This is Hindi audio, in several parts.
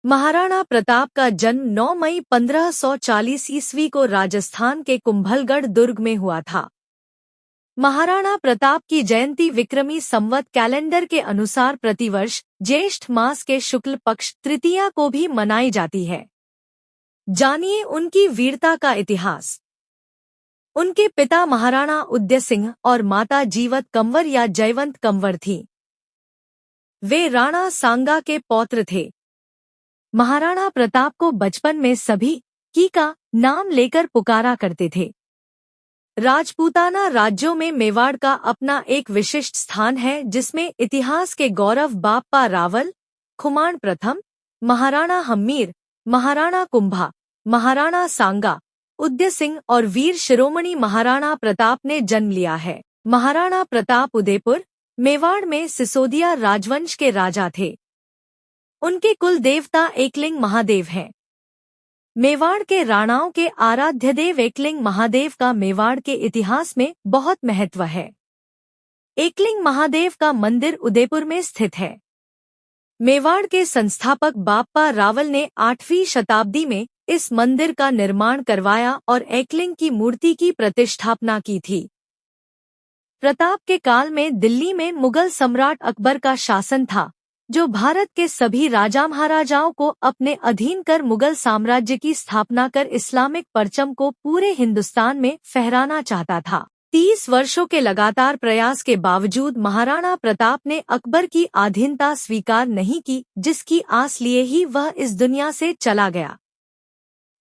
महाराणा प्रताप का जन्म 9 मई 1540 ईस्वी को राजस्थान के कुंभलगढ़ दुर्ग में हुआ था। महाराणा प्रताप की जयंती विक्रमी संवत कैलेंडर के अनुसार प्रतिवर्ष ज्येष्ठ मास के शुक्ल पक्ष तृतीया को भी मनाई जाती है। जानिए उनकी वीरता का इतिहास। उनके पिता महाराणा उदय सिंह और माता जीवत कंवर या जयवंत कंवर थीं। वे राणा सांगा के पौत्र थे। महाराणा प्रताप को बचपन में सभी की का नाम लेकर पुकारा करते थे। राजपूताना राज्यों में मेवाड़ का अपना एक विशिष्ट स्थान है, जिसमें इतिहास के गौरव बाप्पा रावल, खुमाण प्रथम, महाराणा हम्मीर, महाराणा कुंभा, महाराणा सांगा, उदय सिंह और वीर शिरोमणि महाराणा प्रताप ने जन्म लिया है। महाराणा प्रताप उदयपुर, मेवाड़ में सिसोदिया राजवंश के राजा थे। उनके कुल देवता एकलिंग महादेव हैं। मेवाड़ के राणाओं के आराध्य देव एकलिंग महादेव का मेवाड़ के इतिहास में बहुत महत्व है। एकलिंग महादेव का मंदिर उदयपुर में स्थित है। मेवाड़ के संस्थापक बाप्पा रावल ने 8वीं शताब्दी में इस मंदिर का निर्माण करवाया और एकलिंग की मूर्ति की प्रतिष्ठापना की थी। प्रताप के काल में दिल्ली में मुगल सम्राट अकबर का शासन था, जो भारत के सभी राजा महाराजाओं को अपने अधीन कर मुगल साम्राज्य की स्थापना कर इस्लामिक परचम को पूरे हिंदुस्तान में फहराना चाहता था। 30 वर्षों के लगातार प्रयास के बावजूद महाराणा प्रताप ने अकबर की अधीनता स्वीकार नहीं की, जिसकी आस लिए ही वह इस दुनिया से चला गया।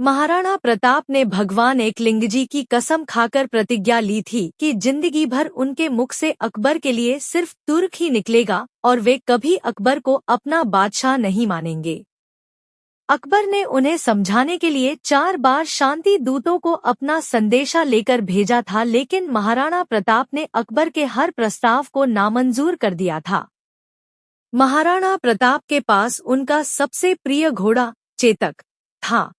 महाराणा प्रताप ने भगवान एकलिंगजी की कसम खाकर प्रतिज्ञा ली थी कि जिंदगी भर उनके मुख से अकबर के लिए सिर्फ तुर्क ही निकलेगा और वे कभी अकबर को अपना बादशाह नहीं मानेंगे। अकबर ने उन्हें समझाने के लिए 4 बार शांति दूतों को अपना संदेशा लेकर भेजा था, लेकिन महाराणा प्रताप ने अकबर के हर प्रस्ताव को नामंजूर कर दिया था। महाराणा प्रताप के पास उनका सबसे प्रिय घोड़ा चेतक था।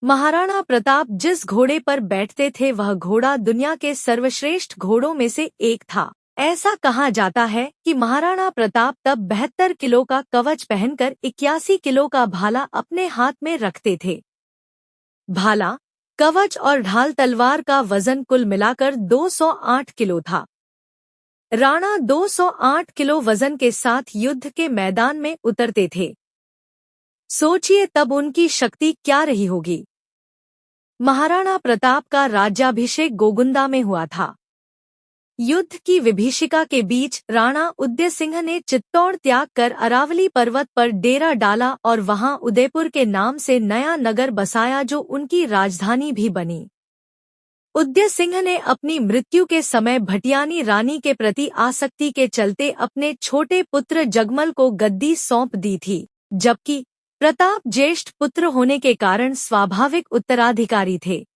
महाराणा प्रताप जिस घोड़े पर बैठते थे वह घोड़ा दुनिया के सर्वश्रेष्ठ घोड़ों में से एक था। ऐसा कहा जाता है कि महाराणा प्रताप तब 72 किलो का कवच पहनकर 81 किलो का भाला अपने हाथ में रखते थे। भाला, कवच और ढाल तलवार का वजन कुल मिलाकर 208 किलो था। राणा 208 किलो वजन के साथ युद्ध के मैदान में उतरते थे। सोचिए तब उनकी शक्ति क्या रही होगी। महाराणा प्रताप का राज्याभिषेक गोगुंदा में हुआ था। युद्ध की विभीषिका के बीच राणा उदय सिंह ने चित्तौड़ त्याग कर अरावली पर्वत पर डेरा डाला और वहां उदयपुर के नाम से नया नगर बसाया, जो उनकी राजधानी भी बनी। उदय सिंह ने अपनी मृत्यु के समय भटियानी रानी के प्रति आसक्ति के चलते अपने छोटे पुत्र जगमल को गद्दी सौंप दी थी, जबकि प्रताप ज्येष्ठ पुत्र होने के कारण स्वाभाविक उत्तराधिकारी थे।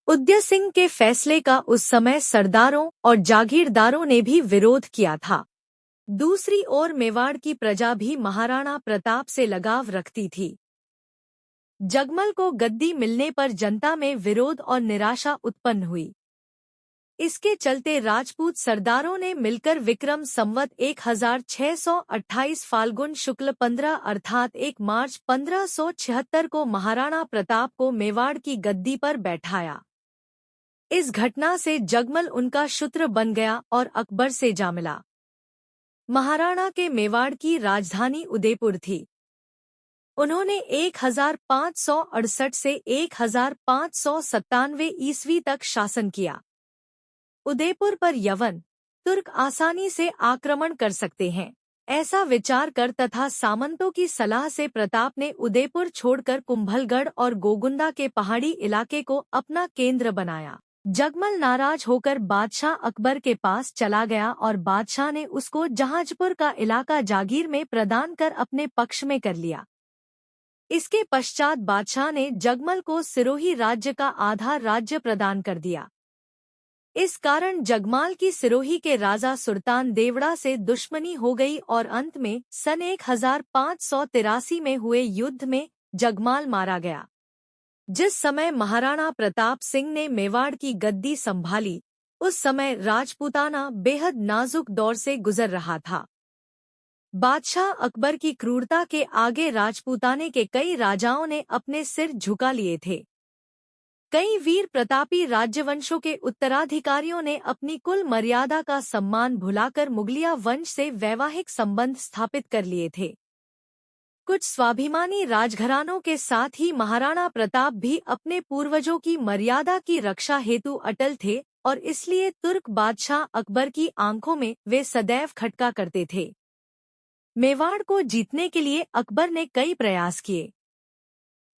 उदय सिंह के फैसले का उस समय सरदारों और जागीरदारों ने भी विरोध किया था। दूसरी ओर मेवाड़ की प्रजा भी महाराणा प्रताप से लगाव रखती थी। जगमल को गद्दी मिलने पर जनता में विरोध और निराशा उत्पन्न हुई। इसके चलते राजपूत सरदारों ने मिलकर विक्रम संवत 1628 फाल्गुन शुक्ल 15 अर्थात 1 मार्च 1576 को महाराणा प्रताप को मेवाड़ की गद्दी पर बैठाया। इस घटना से जगमल उनका शत्रु बन गया और अकबर से जा मिला। महाराणा के मेवाड़ की राजधानी उदयपुर थी। उन्होंने 1568 से 1597 ईस्वी तक शासन किया। उदयपुर पर यवन, तुर्क आसानी से आक्रमण कर सकते हैं, ऐसा विचार कर तथा सामंतों की सलाह से प्रताप ने उदयपुर छोड़कर कुंभलगढ़ और गोगुंदा के पहाड़ी इलाके को अपना केंद्र बनाया। जगमल नाराज होकर बादशाह अकबर के पास चला गया और बादशाह ने उसको जहाजपुर का इलाका जागीर में प्रदान कर अपने पक्ष में कर लिया। इसके पश्चात बादशाह ने जगमल को सिरोही राज्य का आधा राज्य प्रदान कर दिया। इस कारण जगमाल की सिरोही के राजा सुल्तान देवड़ा से दुश्मनी हो गई और अंत में सन 1583 में हुए युद्ध में जगमाल मारा गया। जिस समय महाराणा प्रताप सिंह ने मेवाड़ की गद्दी संभाली, उस समय राजपूताना बेहद नाजुक दौर से गुजर रहा था। बादशाह अकबर की क्रूरता के आगे राजपूताने के कई राजाओं ने अपने सिर झुका लिए थे। कई वीर प्रतापी राज्यवंशों के उत्तराधिकारियों ने अपनी कुल मर्यादा का सम्मान भुलाकर मुगलिया वंश से वैवाहिक संबंध स्थापित कर लिए थे। कुछ स्वाभिमानी राजघरानों के साथ ही महाराणा प्रताप भी अपने पूर्वजों की मर्यादा की रक्षा हेतु अटल थे और इसलिए तुर्क बादशाह अकबर की आंखों में वे सदैव खटका करते थे। मेवाड़ को जीतने के लिए अकबर ने कई प्रयास किए।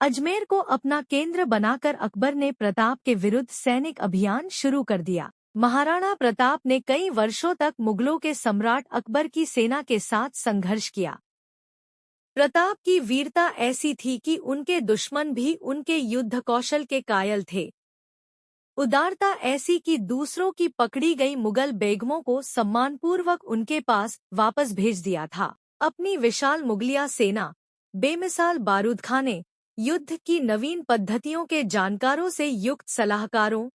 अजमेर को अपना केंद्र बनाकर अकबर ने प्रताप के विरुद्ध सैनिक अभियान शुरू कर दिया। महाराणा प्रताप ने कई वर्षों तक मुगलों के सम्राट अकबर की सेना के साथ संघर्ष किया। प्रताप की वीरता ऐसी थी कि उनके दुश्मन भी उनके युद्ध कौशल के कायल थे। उदारता ऐसी कि दूसरों की पकड़ी गई मुगल बेगमों को सम्मानपूर्वक उनके पास वापस भेज दिया था। अपनी विशाल मुगलिया सेना, बेमिसाल बारूदखाने, युद्ध की नवीन पद्धतियों के जानकारों से युक्त सलाहकारों,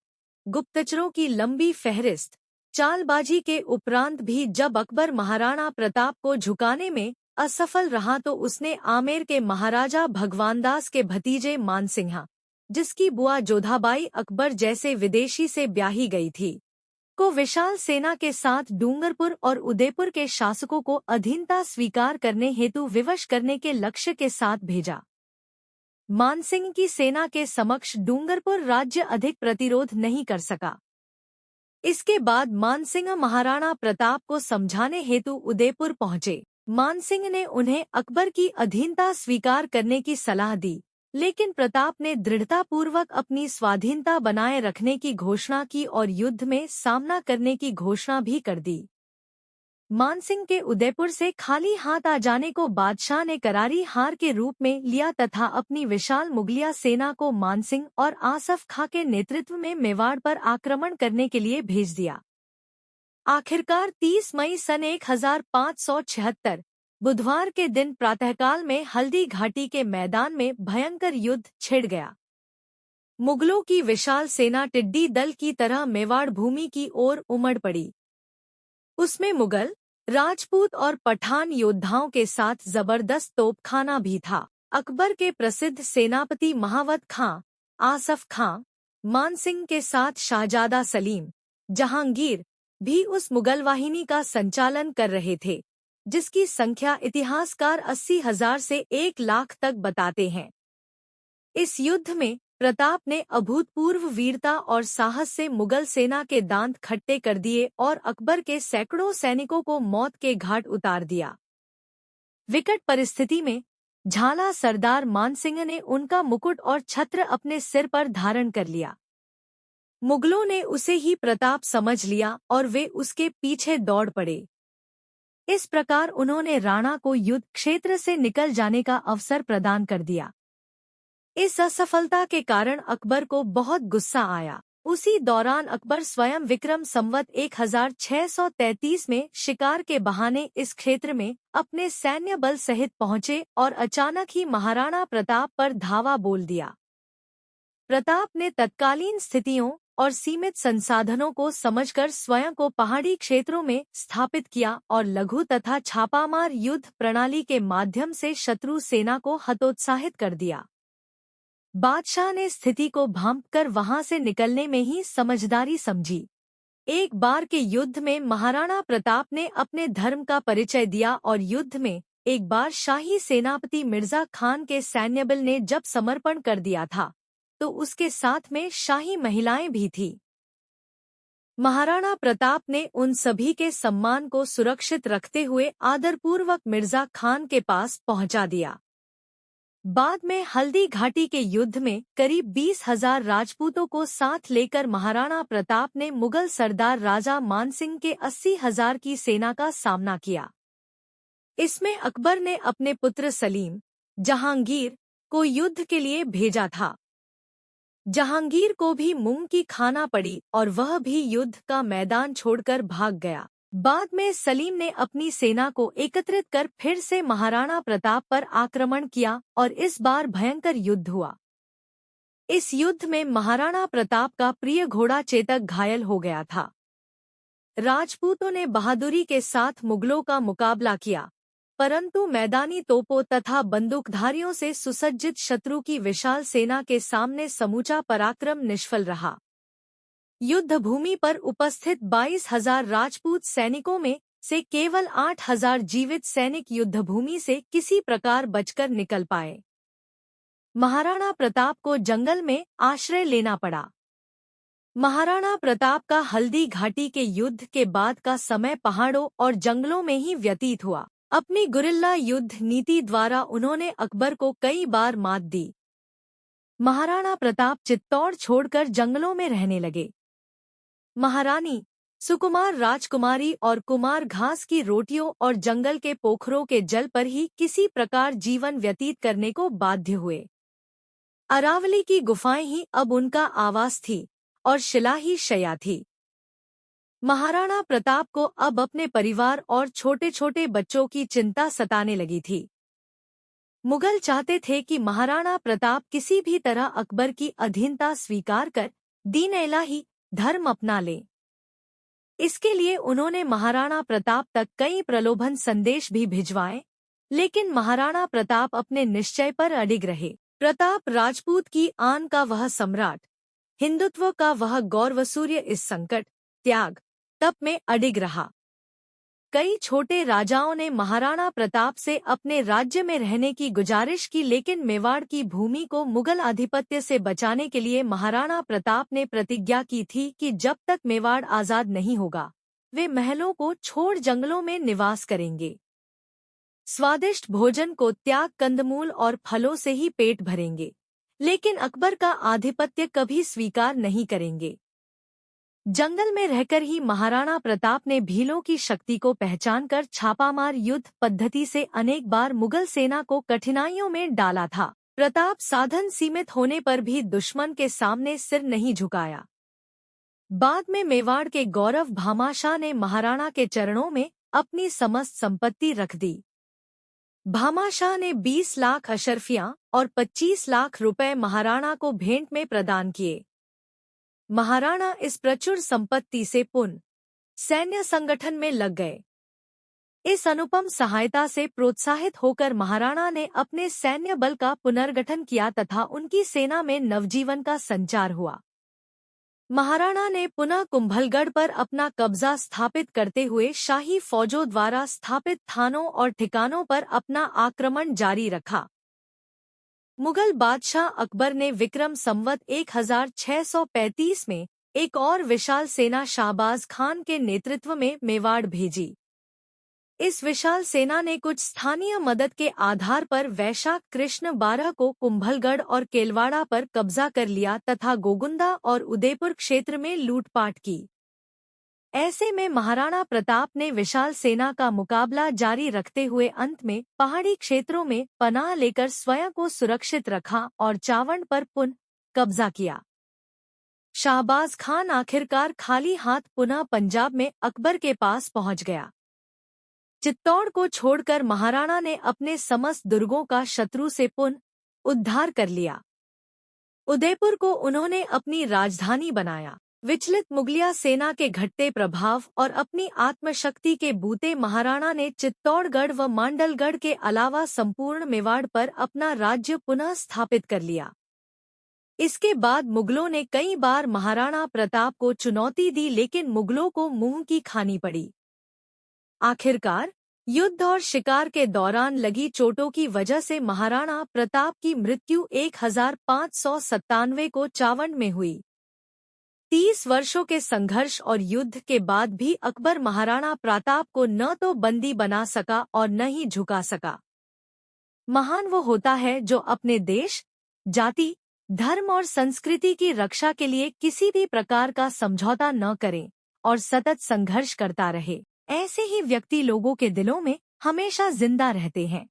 गुप्तचरों की लंबी फहरिस्त, चालबाजी के उपरांत भी जब अकबर महाराणा प्रताप को झुकाने में असफल रहा तो उसने आमेर के महाराजा भगवानदास के भतीजे मानसिंह, जिसकी बुआ जोधाबाई अकबर जैसे विदेशी से ब्याही गई थी, को विशाल सेना के साथ डूंगरपुर और उदयपुर के शासकों को अधीनता स्वीकार करने हेतु विवश करने के लक्ष्य के साथ भेजा। मानसिंह की सेना के समक्ष डूंगरपुर राज्य अधिक प्रतिरोध नहीं कर सका। इसके बाद मानसिंह महाराणा प्रताप को समझाने हेतु उदयपुर पहुंचे। मानसिंह ने उन्हें अकबर की अधीनता स्वीकार करने की सलाह दी, लेकिन प्रताप ने दृढ़तापूर्वक अपनी स्वाधीनता बनाए रखने की घोषणा की और युद्ध में सामना करने की घोषणा भी कर दी। मानसिंह के उदयपुर से खाली हाथ आ जाने को बादशाह ने करारी हार के रूप में लिया तथा अपनी विशाल मुगलिया सेना को मानसिंह और आसफ खां के नेतृत्व में मेवाड़ पर आक्रमण करने के लिए भेज दिया। आखिरकार 30 मई सन 1576 बुधवार के दिन प्रातःकाल में हल्दी घाटी के मैदान में भयंकर युद्ध छिड़ गया। मुगलों की विशाल सेना टिड्डी दल की तरह मेवाड़ भूमि की ओर उमड़ पड़ी। उसमें मुगल, राजपूत और पठान योद्धाओं के साथ जबरदस्त तोपखाना भी था। अकबर के प्रसिद्ध सेनापति महावत खां, आसफ खां, मानसिंह के साथ शाहजादा सलीम, जहांगीर भी उस मुगल वाहिनी का संचालन कर रहे थे, जिसकी संख्या इतिहासकार 80,000 से 1 लाख तक बताते हैं। इस युद्ध में प्रताप ने अभूतपूर्व वीरता और साहस से मुगल सेना के दांत खट्टे कर दिए और अकबर के सैकड़ों सैनिकों को मौत के घाट उतार दिया। विकट परिस्थिति में झाला सरदार मानसिंह ने उनका मुकुट और छत्र अपने सिर पर धारण कर लिया। मुगलों ने उसे ही प्रताप समझ लिया और वे उसके पीछे दौड़ पड़े। इस प्रकार उन्होंने राणा को युद्ध क्षेत्र से निकल जाने का अवसर प्रदान कर दिया। इस असफलता के कारण अकबर को बहुत गुस्सा आया। उसी दौरान अकबर स्वयं विक्रम संवत 1633 में शिकार के बहाने इस क्षेत्र में अपने सैन्य बल सहित पहुंचे और अचानक ही महाराणा प्रताप पर धावा बोल दिया। प्रताप ने तत्कालीन स्थितियों और सीमित संसाधनों को समझकर स्वयं को पहाड़ी क्षेत्रों में स्थापित किया और लघु तथा छापामार युद्ध प्रणाली के माध्यम से शत्रु सेना को हतोत्साहित कर दिया। बादशाह ने स्थिति को भांपकर वहां से निकलने में ही समझदारी समझी। एक बार के युद्ध में महाराणा प्रताप ने अपने धर्म का परिचय दिया और युद्ध में एक बार शाही सेनापति मिर्जा खान के सैन्यबल ने जब समर्पण कर दिया था तो उसके साथ में शाही महिलाएं भी थीं। महाराणा प्रताप ने उन सभी के सम्मान को सुरक्षित रखते हुए आदरपूर्वक मिर्जा खान के पास पहुंचा दिया। बाद में हल्दी घाटी के युद्ध में करीब 20,000 राजपूतों को साथ लेकर महाराणा प्रताप ने मुगल सरदार राजा मानसिंह के 80,000 की सेना का सामना किया। इसमें अकबर ने अपने पुत्र सलीम, जहांगीर को युद्ध के लिए भेजा था। जहांगीर को भी मुंह की खाना पड़ी और वह भी युद्ध का मैदान छोड़कर भाग गया। बाद में सलीम ने अपनी सेना को एकत्रित कर फिर से महाराणा प्रताप पर आक्रमण किया और इस बार भयंकर युद्ध हुआ। इस युद्ध में महाराणा प्रताप का प्रिय घोड़ा चेतक घायल हो गया था। राजपूतों ने बहादुरी के साथ मुगलों का मुकाबला किया, परंतु मैदानी तोपों तथा बंदूकधारियों से सुसज्जित शत्रु की विशाल सेना के सामने समूचा पराक्रम निष्फल रहा। युद्ध भूमि पर उपस्थित 22,000 राजपूत सैनिकों में से केवल 8,000 जीवित सैनिक युद्धभूमि से किसी प्रकार बचकर निकल पाए। महाराणा प्रताप को जंगल में आश्रय लेना पड़ा। महाराणा प्रताप का हल्दी घाटी के युद्ध के बाद का समय पहाड़ों और जंगलों में ही व्यतीत हुआ। अपनी गुरिल्ला युद्ध नीति द्वारा उन्होंने अकबर को कई बार मात दी। महाराणा प्रताप चित्तौड़ छोड़कर जंगलों में रहने लगे। महारानी सुकुमार राजकुमारी और कुमार घास की रोटियों और जंगल के पोखरों के जल पर ही किसी प्रकार जीवन व्यतीत करने को बाध्य हुए। अरावली की गुफाएं ही अब उनका आवास थी और शिला ही शैया थी। महाराणा प्रताप को अब अपने परिवार और छोटे छोटे बच्चों की चिंता सताने लगी थी। मुगल चाहते थे कि महाराणा प्रताप किसी भी तरह अकबर की अधीनता स्वीकार कर दीन इलाही धर्म अपना लें। इसके लिए उन्होंने महाराणा प्रताप तक कई प्रलोभन संदेश भी भिजवाए, लेकिन महाराणा प्रताप अपने निश्चय पर अडिग रहे। प्रताप राजपूत की आन का वह सम्राट, हिंदुत्व का वह गौरवसूर्य इस संकट, त्याग, तप में अडिग रहा। कई छोटे राजाओं ने महाराणा प्रताप से अपने राज्य में रहने की गुजारिश की, लेकिन मेवाड़ की भूमि को मुगल आधिपत्य से बचाने के लिए महाराणा प्रताप ने प्रतिज्ञा की थी कि जब तक मेवाड़ आजाद नहीं होगा वे महलों को छोड़ जंगलों में निवास करेंगे। स्वादिष्ट भोजन को त्याग कंदमूल और फलों से ही पेट भरेंगे, लेकिन अकबर का आधिपत्य कभी स्वीकार नहीं करेंगे। जंगल में रहकर ही महाराणा प्रताप ने भीलों की शक्ति को पहचानकर छापामार युद्ध पद्धति से अनेक बार मुगल सेना को कठिनाइयों में डाला था। प्रताप साधन सीमित होने पर भी दुश्मन के सामने सिर नहीं झुकाया। बाद में मेवाड़ के गौरव भामाशाह ने महाराणा के चरणों में अपनी समस्त संपत्ति रख दी। भामाशाह ने 20 लाख अशर्फियां और 25 लाख रुपए महाराणा को भेंट में प्रदान किए। महाराणा इस प्रचुर संपत्ति से पुनः सैन्य संगठन में लग गए। इस अनुपम सहायता से प्रोत्साहित होकर महाराणा ने अपने सैन्य बल का पुनर्गठन किया तथा उनकी सेना में नवजीवन का संचार हुआ। महाराणा ने पुनः कुंभलगढ़ पर अपना कब्जा स्थापित करते हुए शाही फौजों द्वारा स्थापित थानों और ठिकानों पर अपना आक्रमण जारी रखा। मुगल बादशाह अकबर ने विक्रम संवत 1635 में एक और विशाल सेना शाहबाज खान के नेतृत्व में मेवाड़ भेजी। इस विशाल सेना ने कुछ स्थानीय मदद के आधार पर वैशाख कृष्ण 12 को कुंभलगढ़ और केलवाड़ा पर कब्जा कर लिया तथा गोगुंदा और उदयपुर क्षेत्र में लूटपाट की। ऐसे में महाराणा प्रताप ने विशाल सेना का मुकाबला जारी रखते हुए अंत में पहाड़ी क्षेत्रों में पनाह लेकर स्वयं को सुरक्षित रखा और चावंड पर पुनः कब्जा किया। शाहबाज खान आखिरकार खाली हाथ पुनः पंजाब में अकबर के पास पहुंच गया। चित्तौड़ को छोड़कर महाराणा ने अपने समस्त दुर्गों का शत्रु से पुनः उद्धार कर लिया। उदयपुर को उन्होंने अपनी राजधानी बनाया। विचलित मुगलिया सेना के घटते प्रभाव और अपनी आत्मशक्ति के बूते महाराणा ने चित्तौड़गढ़ व मांडलगढ़ के अलावा संपूर्ण मेवाड़ पर अपना राज्य पुनः स्थापित कर लिया। इसके बाद मुगलों ने कई बार महाराणा प्रताप को चुनौती दी, लेकिन मुगलों को मुंह की खानी पड़ी। आखिरकार युद्ध और शिकार के दौरान लगी चोटों की वजह से महाराणा प्रताप की मृत्यु 1597 को चावंड में हुई। 30 वर्षों के संघर्ष और युद्ध के बाद भी अकबर महाराणा प्रताप को न तो बंदी बना सका और न ही झुका सका। महान वो होता है जो अपने देश, जाति, धर्म और संस्कृति की रक्षा के लिए किसी भी प्रकार का समझौता न करे और सतत संघर्ष करता रहे। ऐसे ही व्यक्ति लोगों के दिलों में हमेशा जिंदा रहते हैं।